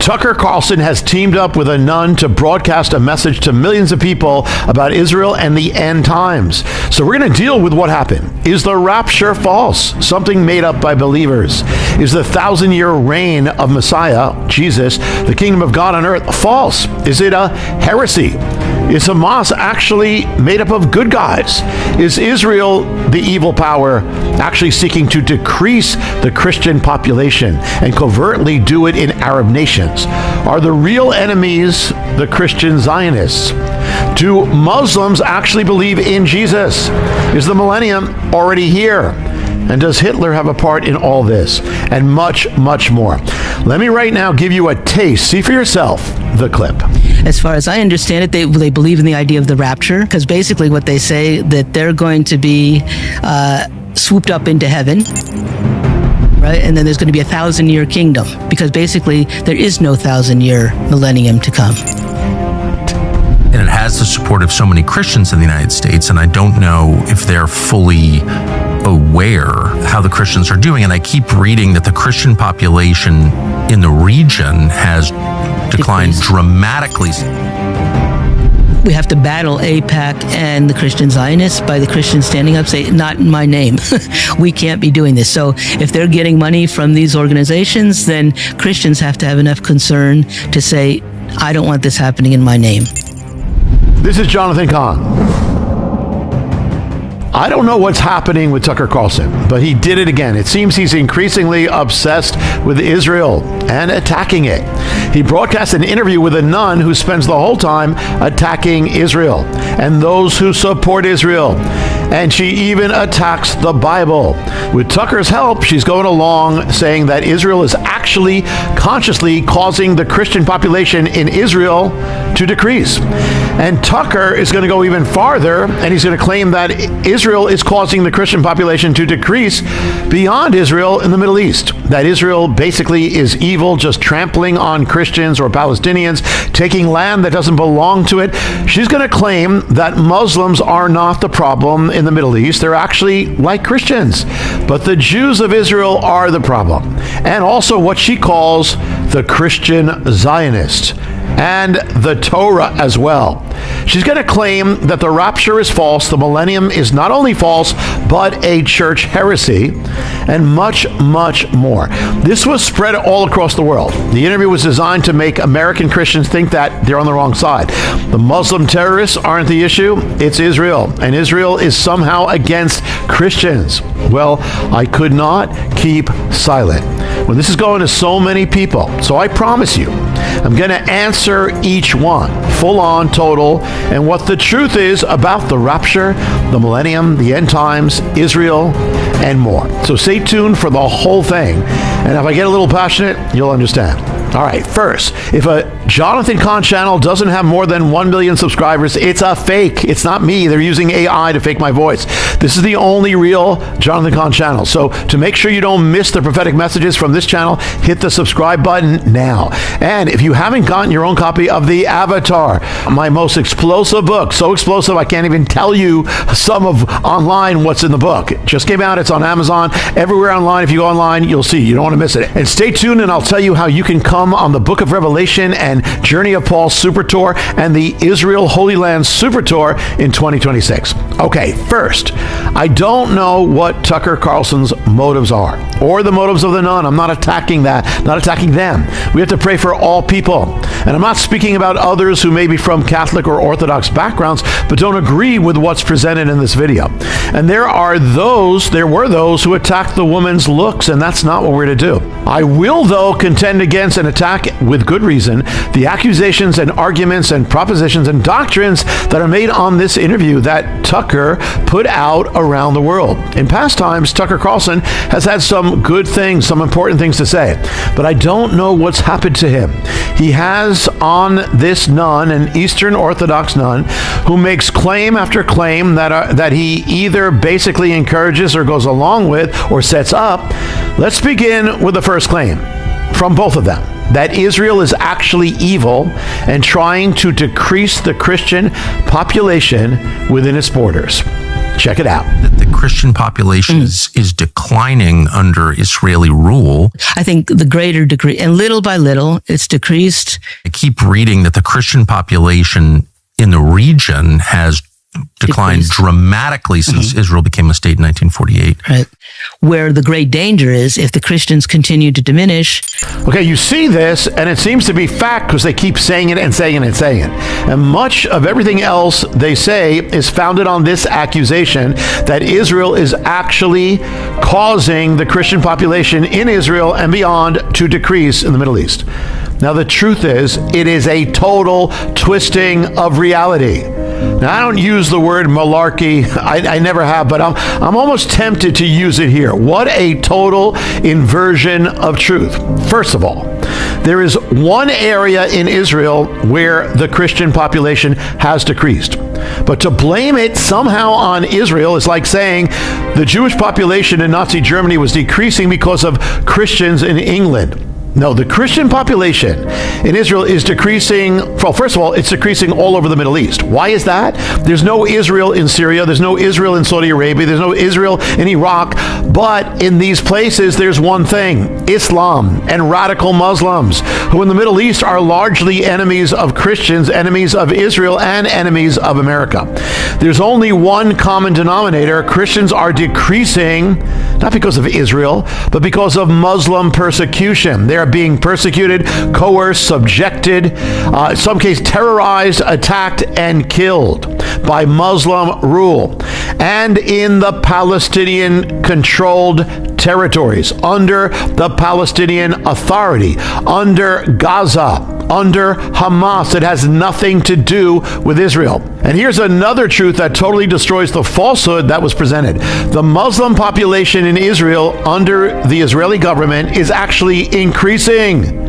Tucker Carlson has teamed up with a nun to broadcast a message to millions of people about Israel and the end times. So we're going to deal with what happened. Is the rapture false? Something made up by believers. Is the 1,000-year reign of Messiah, Jesus, the kingdom of God on earth, false? Is it a heresy? Is Hamas actually made up of good guys? Is Israel, the evil power, actually seeking to decrease the Christian population and covertly do it in Arab nations? Are the real enemies the Christian Zionists? Do Muslims actually believe in Jesus? Is the millennium already here? And does Hitler have a part in all this? And much, much more. Let me right now give you a taste. See for yourself the clip. As far as I understand it, they believe in the idea of the rapture, because basically what they say that they're going to be swooped up into heaven, right? And then there's going to be a 1,000-year kingdom, because basically there is no 1,000-year millennium to come. And it has the support of so many Christians in the United States, and I don't know if they're fully aware how the Christians are doing. And I keep reading that the Christian population in the region has declined dramatically. We have to battle AIPAC and the Christian Zionists by the Christians standing up, say, not in my name. We can't be doing this. So if they're getting money from these organizations, then Christians have to have enough concern to say, I don't want this happening in my name. This is Jonathan Cahn. I don't know what's happening with Tucker Carlson, but he did it again. It seems he's increasingly obsessed with Israel and attacking it. He broadcast an interview with a nun who spends the whole time attacking Israel and those who support Israel. And she even attacks the Bible. With Tucker's help, she's going along saying that Israel is actually consciously causing the Christian population in Israel to decrease. And Tucker is going to go even farther, and he's going to claim that Israel is causing the Christian population to decrease beyond Israel in the Middle East. That Israel basically is evil, just trampling on Christians or Palestinians, taking land that doesn't belong to it. She's going to claim that Muslims are not the problem in the Middle East. They're actually like Christians. But the Jews of Israel are the problem. And also what she calls the Christian Zionists. And the Torah as well. She's going to claim that the rapture is false, the millennium is not only false, but a church heresy, and much, much more. This was spread all across the world. The interview was designed to make American Christians think that they're on the wrong side. The Muslim terrorists aren't the issue, it's Israel, and Israel is somehow against Christians. Well, I could not keep silent when this is going to so many people. So I promise you, I'm going to answer each one, full on, total, and what the truth is about the rapture, the millennium, the end times, Israel, and more. So stay tuned for the whole thing. And if I get a little passionate, you'll understand. All right, first, if a Jonathan Cahn channel doesn't have more than 1 million subscribers, it's a fake. It's not me. They're using AI to fake my voice. This is the only real Jonathan Cahn channel. So to make sure you don't miss the prophetic messages from this channel, hit the subscribe button now. And if you haven't gotten your own copy of The Avatar, my most explosive book, so explosive I can't even tell you some of online what's in the book. It just came out. It's on Amazon. Everywhere online. If you go online, you'll see. You don't want to miss it. And stay tuned, and I'll tell you how you can come on the Book of Revelation and Journey of Paul Super Tour and the Israel Holy Land Super Tour in 2026. Okay, first, I don't know what Tucker Carlson's motives are, or the motives of the nun. I'm not attacking that, not attacking them. We have to pray for all people. And I'm not speaking about others who may be from Catholic or Orthodox backgrounds, but don't agree with what's presented in this video. And there were those who attacked the woman's looks, and that's not what we're to do. I will, though, contend against and attack, with good reason, the accusations and arguments and propositions and doctrines that are made on this interview that Tucker put out around the world. In past times, Tucker Carlson has had some good things, some important things to say, but I don't know what's happened to him. He has on this nun, an Eastern Orthodox nun, who makes claim after claim that he either basically encourages or goes along with or sets up. Let's begin with the first claim from both of them, that Israel is actually evil and trying to decrease the Christian population within its borders. Check it out. That the Christian population is declining under Israeli rule. I think the greater degree, and little by little, it's decreased. I keep reading that the Christian population in the region has declined dramatically since Israel became a state in 1948. Right. Where the great danger is if the Christians continue to diminish. Okay, you see this, and it seems to be fact because they keep saying it and saying it and saying it. And much of everything else they say is founded on this accusation that Israel is actually causing the Christian population in Israel and beyond to decrease in the Middle East. Now, the truth is, it is a total twisting of reality. Now, I don't use the word malarkey. I never have, but I'm almost tempted to use it here. What a total inversion of truth. First of all, there is one area in Israel where the Christian population has decreased. But to blame it somehow on Israel is like saying the Jewish population in Nazi Germany was decreasing because of Christians in England. No, the Christian population in Israel is decreasing. Well, first of all, it's decreasing all over the Middle East. Why is that? There's no Israel in Syria. There's no Israel in Saudi Arabia. There's no Israel in Iraq. But in these places, there's one thing: Islam and radical Muslims, who in the Middle East are largely enemies of Christians, enemies of Israel, and enemies of America. There's only one common denominator. Christians are decreasing, not because of Israel, but because of Muslim persecution. They are being persecuted, coerced, subjected, in some case terrorized, attacked, and killed by Muslim rule. And in the Palestinian-controlled territories, under the Palestinian Authority, under Gaza, under Hamas. It has nothing to do with Israel. And here's another truth that totally destroys the falsehood that was presented. The Muslim population in Israel under the Israeli government is actually increasing.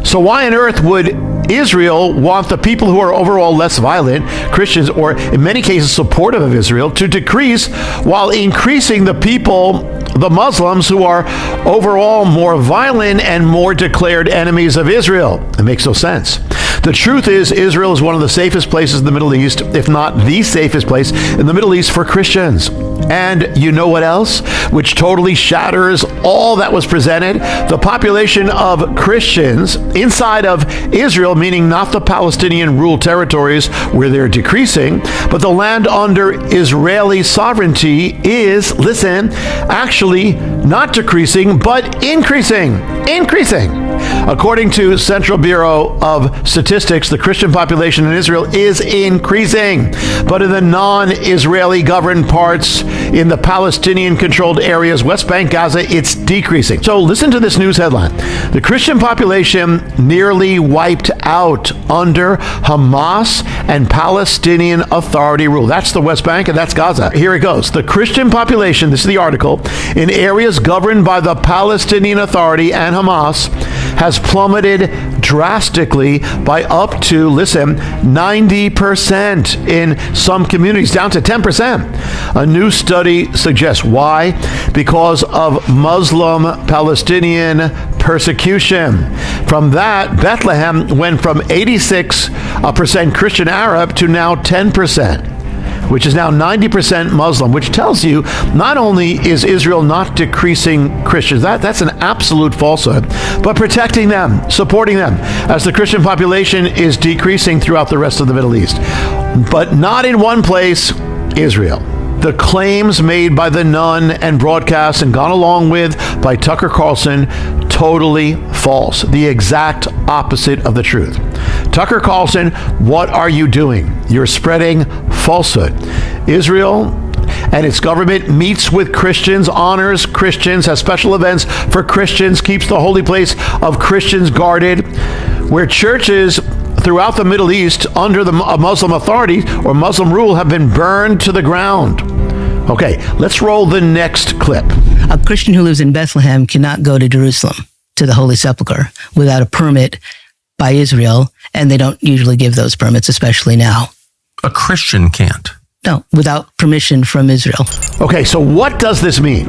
So why on earth would Israel want the people who are overall less violent, Christians, or in many cases supportive of Israel, to decrease while increasing the people, the Muslims, who are overall more violent and more declared enemies of Israel? It makes no sense. The truth is, Israel is one of the safest places in the Middle East, if not the safest place in the Middle East for Christians. And you know what else? Which totally shatters all that was presented. The population of Christians inside of Israel, meaning not the Palestinian ruled territories where they're decreasing, but the land under Israeli sovereignty is, listen, actually not decreasing, but increasing. According to Central Bureau of Statistics, the Christian population in Israel is increasing, but in the non-Israeli governed parts, in the Palestinian-controlled areas, West Bank, Gaza, it's decreasing. So listen to this news headline. The Christian population nearly wiped out under Hamas and Palestinian Authority rule. That's the West Bank and that's Gaza. Here it goes. The Christian population, this is the article, in areas governed by the Palestinian Authority and Hamas has plummeted drastically by up to, listen, 90% in some communities, down to 10%. A new study suggests why? Because of Muslim-Palestinian persecution. From that, Bethlehem went from 86% Christian Arab to now 10%. Which is now 90% Muslim, which tells you not only is Israel not decreasing Christians, that's an absolute falsehood, but protecting them, supporting them, as the Christian population is decreasing throughout the rest of the Middle East. But not in one place, Israel. The claims made by the Nun and broadcast and gone along with by Tucker Carlson, totally false. The exact opposite of the truth. Tucker Carlson, what are you doing? You're spreading falsehood. Israel and its government meets with Christians, honors Christians, has special events for Christians, keeps the holy place of Christians guarded, where churches throughout the Middle East under the Muslim authority or Muslim rule have been burned to the ground. Okay, let's roll the next clip. A Christian who lives in Bethlehem cannot go to Jerusalem, to the Holy Sepulchre, without a permit by Israel, and they don't usually give those permits, especially now. A Christian can't. No, without permission from Israel. Okay, so what does this mean?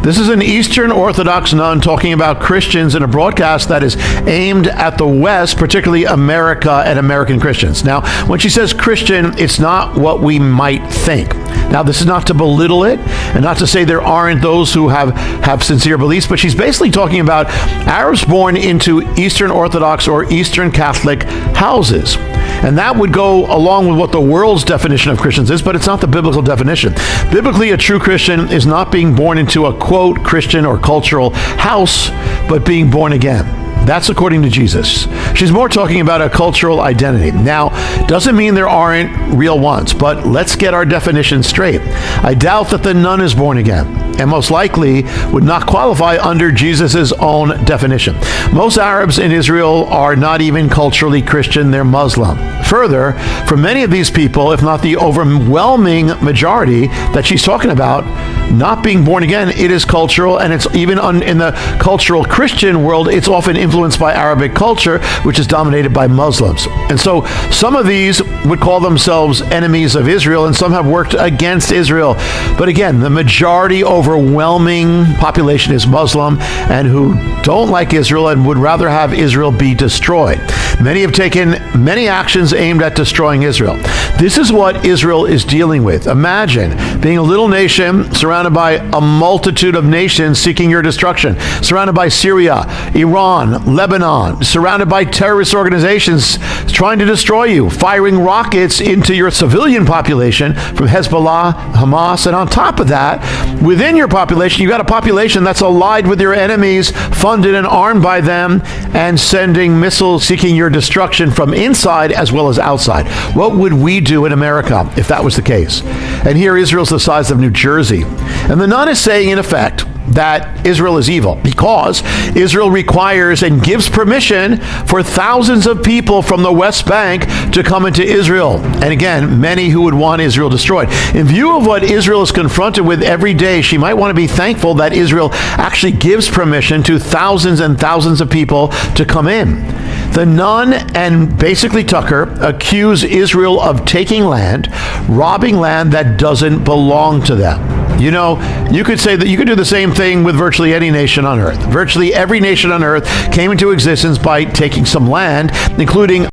This is an Eastern Orthodox nun talking about Christians in a broadcast that is aimed at the West, particularly America and American Christians. Now, when she says Christian, it's not what we might think. Now, this is not to belittle it and not to say there aren't those who have sincere beliefs, but she's basically talking about Arabs born into Eastern Orthodox or Eastern Catholic houses. And that would go along with what the world's definition of Christians is, but it's not the biblical definition. Biblically, a true Christian is not being born into a, quote, Christian or cultural house, but being born again. That's according to Jesus. She's more talking about a cultural identity. Now, doesn't mean there aren't real ones, but let's get our definition straight. I doubt that the nun is born again, and most likely would not qualify under Jesus' own definition. Most Arabs in Israel are not even culturally Christian, they're Muslim. Further, for many of these people, if not the overwhelming majority that she's talking about, not being born again, it is cultural, and it's even in the cultural Christian world, it's often influenced by Arabic culture, which is dominated by Muslims. And so some of these would call themselves enemies of Israel, and some have worked against Israel. But again, the majority, overwhelming population is Muslim and who don't like Israel and would rather have Israel be destroyed. Many have taken many actions aimed at destroying Israel. This is what Israel is dealing with. Imagine being a little nation surrounded by a multitude of nations seeking your destruction, surrounded by Syria, Iran, Lebanon, surrounded by terrorist organizations trying to destroy you, firing rockets into your civilian population from Hezbollah, Hamas, and on top of that, within your population, you got a population that's allied with your enemies, funded and armed by them, and sending missiles seeking your destruction from inside as well as outside. What would we do in America if that was the case? And here Israel's the size of New Jersey. And the nun is saying, in effect, that Israel is evil because Israel requires and gives permission for thousands of people from the West Bank to come into Israel. And again, many who would want Israel destroyed. In view of what Israel is confronted with every day, she might want to be thankful that Israel actually gives permission to thousands and thousands of people to come in. The nun and basically Tucker accuse Israel of taking land, robbing land that doesn't belong to them. You know, you could say that you could do the same thing with virtually any nation on earth. Virtually every nation on earth came into existence by taking some land, including